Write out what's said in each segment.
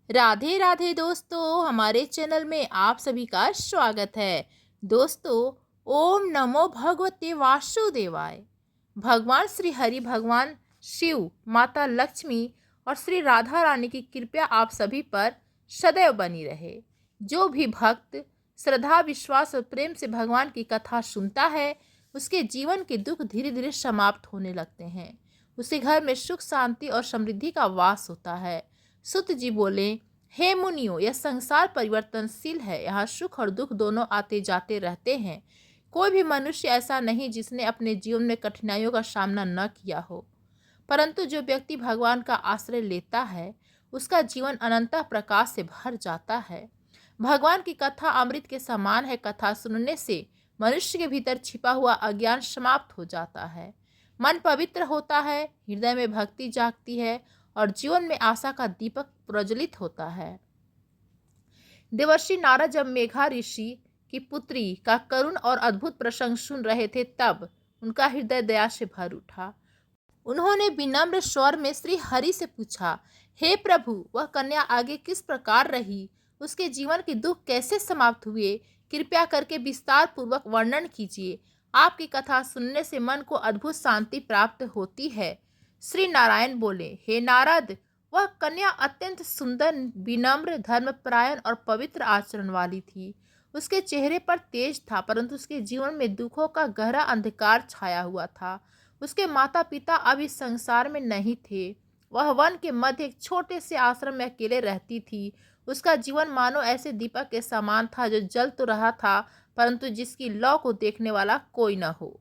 राधे राधे दोस्तों, हमारे चैनल में आप सभी का स्वागत है। दोस्तों, ओम नमो भगवते वासुदेवाय। भगवान श्री हरि, भगवान शिव, माता लक्ष्मी और श्री राधा रानी की कृपा आप सभी पर सदैव बनी रहे। जो भी भक्त श्रद्धा, विश्वास और प्रेम से भगवान की कथा सुनता है, उसके जीवन के दुख धीरे धीरे समाप्त होने लगते हैं। उसके घर में सुख, शांति और समृद्धि का वास होता है। सुत जी बोले, हे मुनियो, यह संसार परिवर्तनशील है। यहाँ सुख और दुख दोनों आते जाते रहते हैं। कोई भी मनुष्य ऐसा नहीं जिसने अपने जीवन में कठिनाइयों का सामना न किया हो, परंतु जो व्यक्ति भगवान का आश्रय लेता है, उसका जीवन अनंत प्रकाश से भर जाता है। भगवान की कथा अमृत के समान है। कथा सुनने से मनुष्य के भीतर छिपा हुआ अज्ञान समाप्त हो जाता है, मन पवित्र होता है, हृदय में भक्ति जागती है और जीवन में आशा का दीपक प्रज्वलित होता है। देवर्षि नारद जब मेघा ऋषि की पुत्री का करुण और अद्भुत प्रसंग सुन रहे थे, तब उनका हृदय दया से भर उठा। उन्होंने विनम्र स्वर में श्री हरि से पूछा, हे प्रभु, वह कन्या आगे किस प्रकार रही? उसके जीवन के दुख कैसे समाप्त हुए? कृपया करके विस्तार पूर्वक वर्णन कीजिए। आपकी कथा सुनने से मन को अद्भुत शांति प्राप्त होती है। श्री नारायण बोले, हे नारद, वह कन्या अत्यंत सुंदर, विनम्र, धर्मपरायण और पवित्र आचरण वाली थी। उसके चेहरे पर तेज था, परंतु उसके जीवन में दुखों का गहरा अंधकार छाया हुआ था। उसके माता पिता अब इस संसार में नहीं थे। वह वन के मध्य एक छोटे से आश्रम में अकेले रहती थी। उसका जीवन मानो ऐसे दीपक के समान था जो जल तो रहा था, परंतु जिसकी लौ को देखने वाला कोई न हो।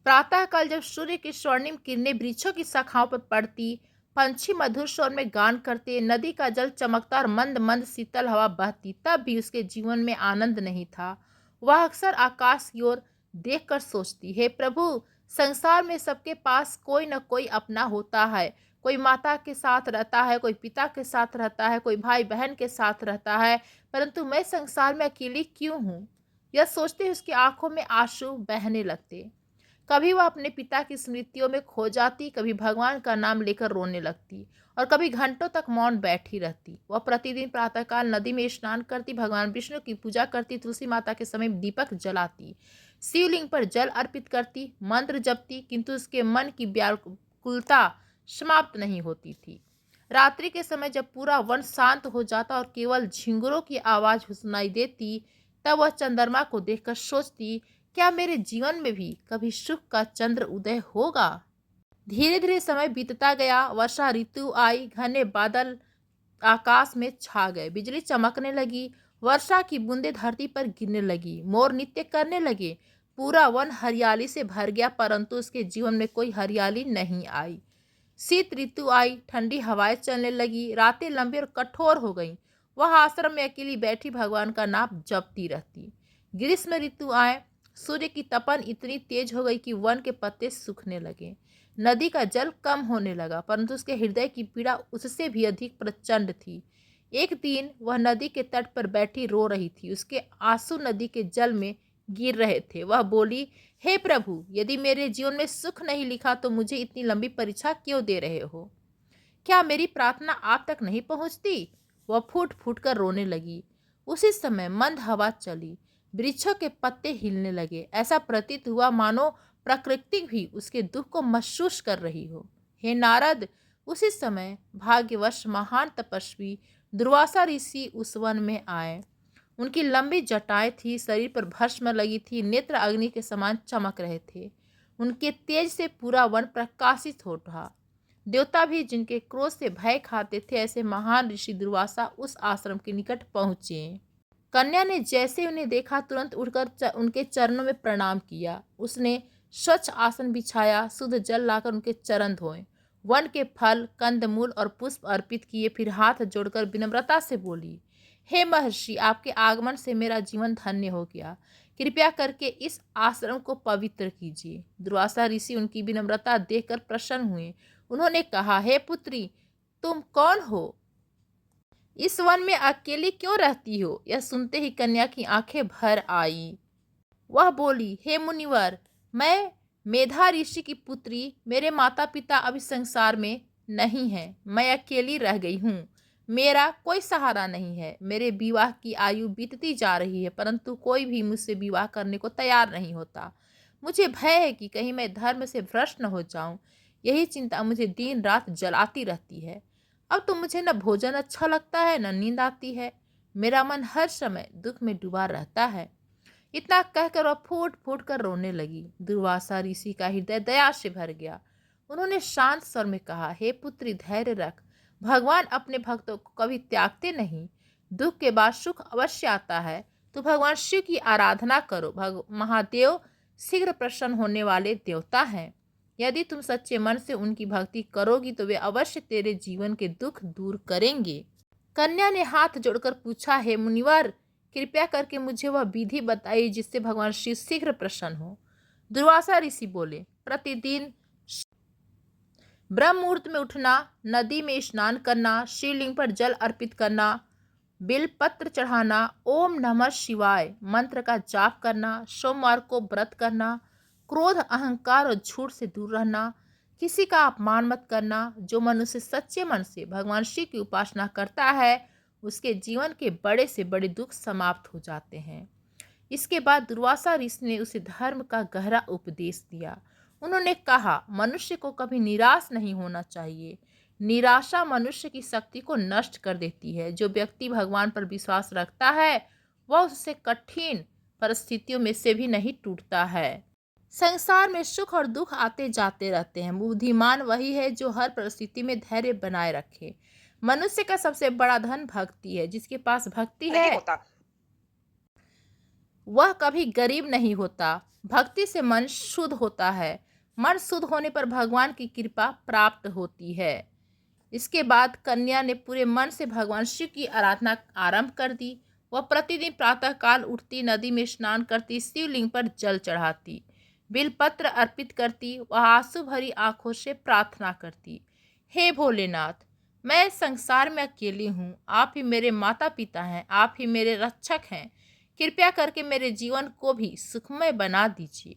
प्रातःकाल जब सूर्य की स्वर्णिम किरणें वृक्षों की शाखाओं पर पड़ती, पंछी मधुर स्वर में गान करते, नदी का जल चमकता और मंद मंद शीतल हवा बहती, तब भी उसके जीवन में आनंद नहीं था। वह अक्सर आकाश की ओर देखकर सोचती, हे प्रभु, संसार में सबके पास कोई न कोई अपना होता है। कोई माता के साथ रहता है, कोई पिता के साथ रहता है, कोई भाई बहन के साथ रहता है, परंतु मैं संसार में अकेली क्यों हूँ? यह सोचते ही उसकी आंखों में आंसू बहने लगते। कभी वह अपने पिता की स्मृतियों में खो जाती, कभी भगवान का नाम लेकर रोने लगती और कभी घंटों तक मौन बैठी रहती। वह प्रतिदिन प्रातःकाल नदी में स्नान करती, भगवान विष्णु की पूजा करती, तुलसी माता के समय दीपक जलाती, शिवलिंग पर जल अर्पित करती, मंत्र जपती, किंतु उसके मन की व्याकुलता समाप्त नहीं होती थी। रात्रि के समय जब पूरा वन शांत हो जाता और केवल झिंगुरों की आवाज सुनाई देती, तब वह चंद्रमा को देखकर सोचती, क्या मेरे जीवन में भी कभी सुख का चंद्र उदय होगा? धीरे धीरे समय बीतता गया। वर्षा ऋतु आई, घने बादल आकाश में छा गए, बिजली चमकने लगी, वर्षा की बूंदें धरती पर गिरने लगी, मोर नृत्य करने लगे, पूरा वन हरियाली से भर गया, परंतु उसके जीवन में कोई हरियाली नहीं आई। शीत ऋतु आई, ठंडी हवाएं चलने लगी, रातें लंबी और कठोर हो गईं। वह आश्रम में अकेली बैठी भगवान का नाम जपती रहती। ग्रीष्म ऋतु आए, सूर्य की तपन इतनी तेज हो गई कि वन के पत्ते सूखने लगे, नदी का जल कम होने लगा, परंतु उसके हृदय की पीड़ा उससे भी अधिक प्रचंड थी। एक दिन वह नदी के तट पर बैठी रो रही थी। उसके आंसू नदी के जल में गिर रहे थे। वह बोली, हे प्रभु, यदि मेरे जीवन में सुख नहीं लिखा तो मुझे इतनी लंबी परीक्षा क्यों दे रहे हो? क्या मेरी प्रार्थना आप तक नहीं पहुंचती? वह फूट फूट कर रोने लगी। उसी समय मंद हवा चली, वृक्षों के पत्ते हिलने लगे। ऐसा प्रतीत हुआ मानो प्रकृति भी उसके दुख को महसूस कर रही हो। हे नारद, उसी समय भाग्यवश महान तपस्वी दुर्वासा ऋषि उस वन में आए। उनकी लंबी जटाएं थी, शरीर पर भस्म लगी थी, नेत्र अग्नि के समान चमक रहे थे। उनके तेज से पूरा वन प्रकाशित हो उठा। देवता भी जिनके क्रोध से भय खाते थे, ऐसे महान ऋषि दुर्वासा उस आश्रम के निकट पहुंचे। कन्या ने जैसे उन्हें देखा, तुरंत उठकर उनके चरणों में प्रणाम किया। उसने स्वच्छ आसन बिछाया, शुद्ध जल लाकर उनके चरण धोए, वन के फल, कंदमूल और पुष्प अर्पित किए, फिर हाथ जोड़कर विनम्रता से बोली, हे महर्षि, आपके आगमन से मेरा जीवन धन्य हो गया। कृपया करके इस आश्रम को पवित्र कीजिए। दुर्वासा ऋषि उनकी विनम्रता देखकर प्रसन्न हुए। उन्होंने कहा, हे पुत्री, तुम कौन हो? इस वन में अकेली क्यों रहती हो? यह सुनते ही कन्या की आंखें भर आई। वह बोली, हे मुनिवर, मैं मेधा ऋषि की पुत्री, मेरे माता पिता अब इस संसार में नहीं हैं। मैं अकेली रह गई हूँ। मेरा कोई सहारा नहीं है। मेरे विवाह की आयु बीतती जा रही है, परंतु कोई भी मुझसे विवाह करने को तैयार नहीं होता। मुझे भय है कि कहीं मैं धर्म से भ्रष्ट न हो जाऊं। यही चिंता मुझे दिन रात जलाती रहती है। अब तो मुझे न भोजन अच्छा लगता है, न नींद आती है। मेरा मन हर समय दुख में डूबा रहता है। इतना कहकर वह फूट फूट कर रोने लगी। दुर्वासा ऋषि का हृदय दया से भर गया। उन्होंने शांत स्वर में कहा, हे पुत्री, धैर्य रख। भगवान अपने भक्तों को कभी त्यागते नहीं। दुख के बाद सुख अवश्य आता है। तो भगवान शिव की आराधना करो। महादेव शीघ्र प्रसन्न होने वाले देवता हैं। यदि तुम सच्चे मन से उनकी भक्ति करोगी तो वे अवश्य तेरे जीवन के दुख दूर करेंगे। कन्या ने हाथ जोड़कर पूछा, हे मुनिवर, कृपया करके मुझे वह विधि बताइए जिससे भगवान शिव शीघ्र प्रसन्न हो। दुर्वासा ऋषि बोले, प्रतिदिन ब्रह्म मुहूर्त में उठना, नदी में स्नान करना, शिवलिंग पर जल अर्पित करना, बिलपत्र चढ़ाना, ओम नमः शिवाय मंत्र का जाप करना, सोमवार को व्रत करना, क्रोध, अहंकार और झूठ से दूर रहना, किसी का अपमान मत करना। जो मनुष्य सच्चे मन से भगवान शिव की उपासना करता है उसके जीवन के बड़े से बड़े दुख समाप्त हो जाते हैं। इसके बाद दुर्वासा ऋषि ने उसे धर्म का गहरा उपदेश दिया। उन्होंने कहा, मनुष्य को कभी निराश नहीं होना चाहिए। निराशा मनुष्य की शक्ति को नष्ट कर देती है। जो व्यक्ति भगवान पर विश्वास रखता है वह उससे कठिन परिस्थितियों में से भी नहीं टूटता है। संसार में सुख और दुख आते जाते रहते हैं। बुद्धिमान वही है जो हर परिस्थिति में धैर्य बनाए रखे। मनुष्य का सबसे बड़ा धन भक्ति है। जिसके पास भक्ति है वह कभी गरीब नहीं होता। भक्ति से मन शुद्ध होता है। मन शुद्ध होने पर भगवान की कृपा प्राप्त होती है। इसके बाद कन्या ने पूरे मन से भगवान शिव की आराधना आरंभ कर दी। वह प्रतिदिन प्रातःकाल उठती, नदी में स्नान करती, शिवलिंग पर जल चढ़ाती, बिलपत्र अर्पित करती। वह आंसू भरी आंखों से प्रार्थना करती, हे भोलेनाथ, मैं संसार में अकेली हूँ। आप ही मेरे माता पिता हैं, आप ही मेरे रक्षक हैं। कृपया करके मेरे जीवन को भी सुखमय बना दीजिए।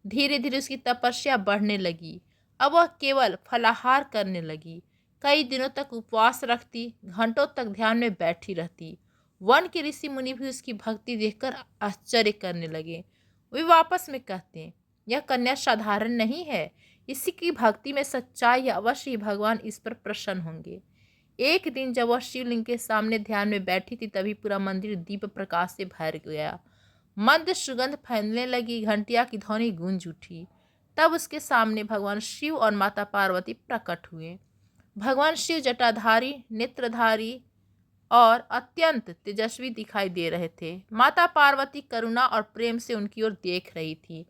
धीरे धीरे उसकी तपस्या बढ़ने लगी। अब वह केवल फलाहार करने लगी। कई दिनों तक उपवास रखती, घंटों तक ध्यान में बैठी रहती। वन के ऋषि मुनि भी उसकी भक्ति देखकर आश्चर्य करने लगे। वे वापस में कहते, यह कन्या साधारण नहीं है। इसी की भक्ति में सच्चाई है। अवश्य ही भगवान इस पर प्रसन्न होंगे। एक दिन जब वह शिवलिंग के सामने ध्यान में बैठी थी तभी पूरा मंदिर दीप प्रकाश से भर गया। मंद सुगंध फैलने लगी, घंटिया की ध्वनि गूंज उठी। तब उसके सामने भगवान शिव और माता पार्वती प्रकट हुए। भगवान शिव जटाधारी, नेत्रधारी और अत्यंत तेजस्वी दिखाई दे रहे थे। माता पार्वती करुणा और प्रेम से उनकी ओर देख रही थी।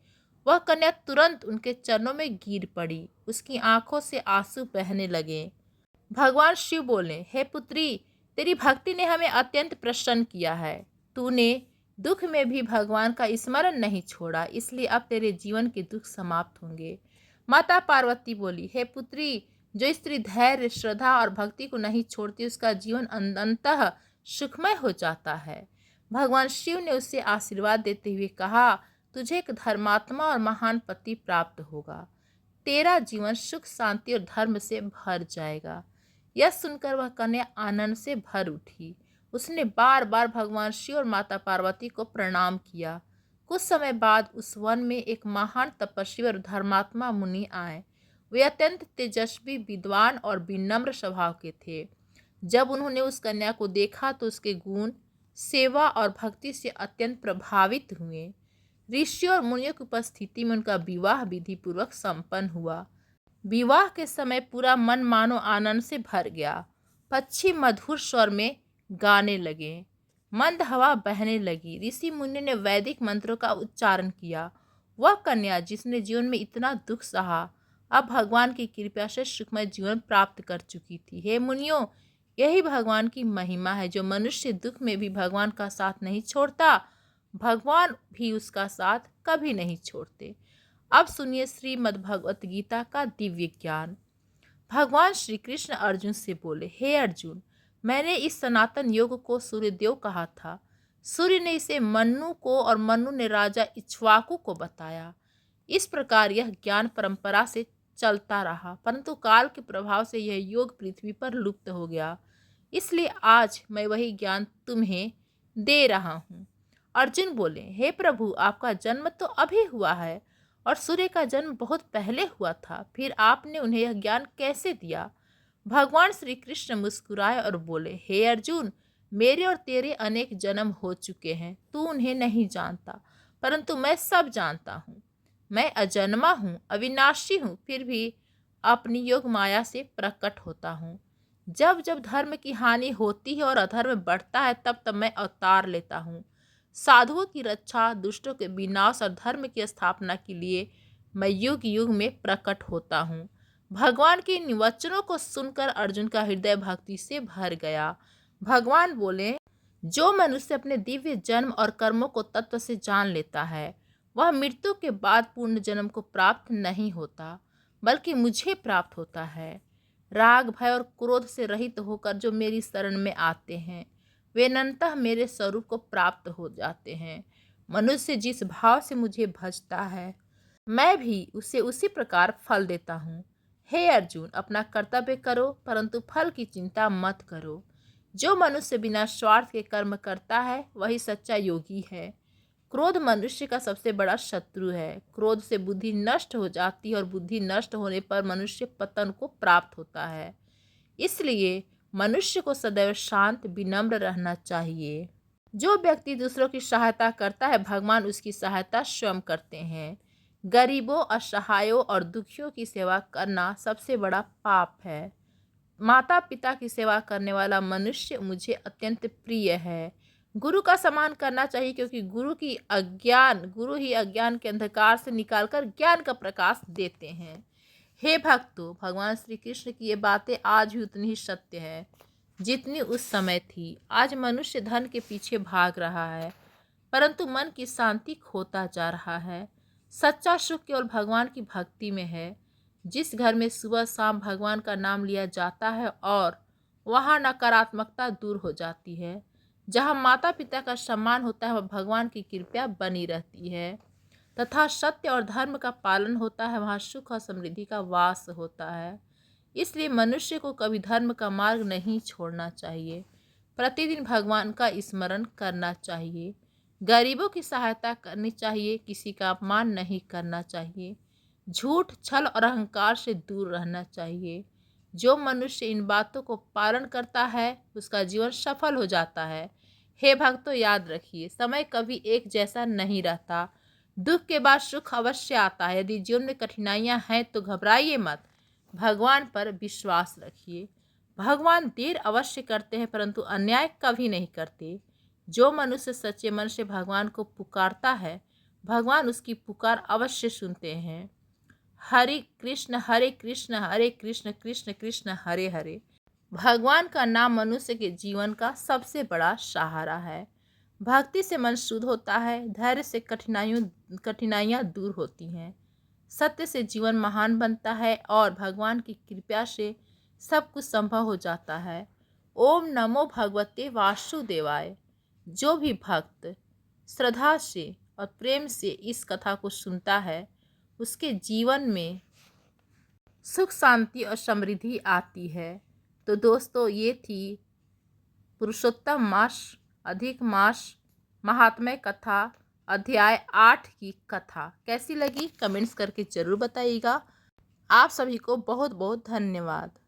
वह कन्या तुरंत उनके चरणों में गिर पड़ी। उसकी आंखों से आंसू बहने लगे। भगवान शिव बोले, हे पुत्री, तेरी भक्ति ने हमें अत्यंत प्रसन्न किया है। तूने दुख में भी भगवान का स्मरण नहीं छोड़ा, इसलिए अब तेरे जीवन के दुख समाप्त होंगे। माता पार्वती बोली, हे पुत्री, जो स्त्री धैर्य, श्रद्धा और भक्ति को नहीं छोड़ती उसका जीवन अंततः सुखमय हो जाता है। भगवान शिव ने उसे आशीर्वाद देते हुए कहा, तुझे एक धर्मात्मा और महान पति प्राप्त होगा। तेरा जीवन सुख, शांति और धर्म से भर जाएगा। यह सुनकर वह कन्या आनंद से भर उठी। उसने बार बार भगवान शिव और माता पार्वती को प्रणाम किया। कुछ समय बाद उस वन में एक महान तपस्वी और धर्मात्मा मुनि आए। वे अत्यंत तेजस्वी, विद्वान और विनम्र स्वभाव के थे। जब उन्होंने उस कन्या को देखा तो उसके गुण, सेवा और भक्ति से अत्यंत प्रभावित हुए। ऋषियों और मुनियों की उपस्थिति में उनका विवाह विधि पूर्वक संपन्न हुआ। विवाह के समय पूरा मन मानो आनंद से भर गया। पक्षी मधुर स्वर में गाने लगे, मंद हवा बहने लगी। ऋषि मुनि ने वैदिक मंत्रों का उच्चारण किया। वह कन्या जिसने जीवन में इतना दुख सहा अब भगवान की कृपा से सुखमय जीवन प्राप्त कर चुकी थी। हे मुनियों, यही भगवान की महिमा है। जो मनुष्य दुख में भी भगवान का साथ नहीं छोड़ता, भगवान भी उसका साथ कभी नहीं छोड़ते। अब सुनिए श्रीमद् भगवत गीता का दिव्य ज्ञान। भगवान श्री कृष्ण अर्जुन से बोले, हे अर्जुन, मैंने इस सनातन योग को सूर्यदेव कहा था। सूर्य ने इसे मनु को और मनु ने राजा इक्ष्वाकु को बताया। इस प्रकार यह ज्ञान परंपरा से चलता रहा, परंतु काल के प्रभाव से यह योग पृथ्वी पर लुप्त हो गया। इसलिए आज मैं वही ज्ञान तुम्हें दे रहा हूँ। अर्जुन बोले, हे प्रभु, आपका जन्म तो अभी हुआ है और सूर्य का जन्म बहुत पहले हुआ था, फिर आपने उन्हें यह ज्ञान कैसे दिया? भगवान श्री कृष्ण मुस्कुराए और बोले, हे अर्जुन, मेरे और तेरे अनेक जन्म हो चुके हैं, तू उन्हें नहीं जानता, परंतु मैं सब जानता हूँ। मैं अजन्मा हूँ, अविनाशी हूँ, फिर भी अपनी योग माया से प्रकट होता हूँ। जब जब धर्म की हानि होती है और अधर्म बढ़ता है, तब तब मैं अवतार लेता हूँ। साधुओं की रक्षा, दुष्टों के विनाश और धर्म की स्थापना के लिए मैं युग युग में प्रकट होता हूँ। भगवान के इन वचनों को सुनकर अर्जुन का हृदय भक्ति से भर गया। भगवान बोले, जो मनुष्य अपने दिव्य जन्म और कर्मों को तत्व से जान लेता है, वह मृत्यु के बाद पूर्ण जन्म को प्राप्त नहीं होता, बल्कि मुझे प्राप्त होता है। राग, भय और क्रोध से रहित होकर जो मेरी शरण में आते हैं, वे अनंतः मेरे स्वरूप को प्राप्त हो जाते हैं। मनुष्य जिस भाव से मुझे भजता है, मैं भी उसे उसी प्रकार फल देता हूँ। हे अर्जुन, अपना कर्तव्य करो, परंतु फल की चिंता मत करो। जो मनुष्य बिना स्वार्थ के कर्म करता है, वही सच्चा योगी है। क्रोध मनुष्य का सबसे बड़ा शत्रु है। क्रोध से बुद्धि नष्ट हो जाती है और बुद्धि नष्ट होने पर मनुष्य पतन को प्राप्त होता है। इसलिए मनुष्य को सदैव शांत, विनम्र रहना चाहिए। जो व्यक्ति दूसरों की सहायता करता है, भगवान उसकी सहायता स्वयं करते हैं। गरीबों, असहायों और दुखियों की सेवा करना सबसे बड़ा पाप है। माता पिता की सेवा करने वाला मनुष्य मुझे अत्यंत प्रिय है। गुरु का सम्मान करना चाहिए, क्योंकि गुरु ही अज्ञान के अंधकार से निकालकर ज्ञान का प्रकाश देते हैं। हे भक्तों, भगवान श्री कृष्ण की ये बातें आज भी उतनी ही सत्य है जितनी उस समय थी। आज मनुष्य धन के पीछे भाग रहा है, परंतु मन की शांति खोता जा रहा है। सच्चा सुख केवल भगवान की भक्ति में है। जिस घर में सुबह शाम भगवान का नाम लिया जाता है और वहाँ नकारात्मकता दूर हो जाती है, जहाँ माता पिता का सम्मान होता है, वह भगवान की कृपा बनी रहती है तथा सत्य और धर्म का पालन होता है, वहाँ सुख और समृद्धि का वास होता है। इसलिए मनुष्य को कभी धर्म का मार्ग नहीं छोड़ना चाहिए। प्रतिदिन भगवान का स्मरण करना चाहिए। गरीबों की सहायता करनी चाहिए, किसी का अपमान नहीं करना चाहिए। झूठ, छल और अहंकार से दूर रहना चाहिए। जो मनुष्य इन बातों को पालन करता है, उसका जीवन सफल हो जाता है। हे भक्तों, याद रखिए, समय कभी एक जैसा नहीं रहता। दुख के बाद सुख अवश्य आता है। यदि जीवन में कठिनाइयां हैं तो घबराइए मत, भगवान पर विश्वास रखिए। भगवान देर अवश्य करते हैं, परंतु अन्याय कभी नहीं करते। जो मनुष्य सच्चे मन से भगवान को पुकारता है, भगवान उसकी पुकार अवश्य सुनते हैं। हरे कृष्ण हरे कृष्ण कृष्ण कृष्ण हरे हरे। भगवान का नाम मनुष्य के जीवन का सबसे बड़ा सहारा है। भक्ति से मन शुद्ध होता है, धैर्य से कठिनाइयाँ दूर होती हैं, सत्य से जीवन महान बनता है और भगवान की कृपा से सब कुछ संभव हो जाता है। ओम नमो भगवते वासुदेवाय। जो भी भक्त श्रद्धा से और प्रेम से इस कथा को सुनता है, उसके जीवन में सुख, शांति और समृद्धि आती है। तो दोस्तों, ये थी पुरुषोत्तम मास, अधिक मास, महात्म्य कथा, अध्याय 8 की कथा। कैसी लगी कमेंट्स करके ज़रूर बताइएगा। आप सभी को बहुत बहुत धन्यवाद।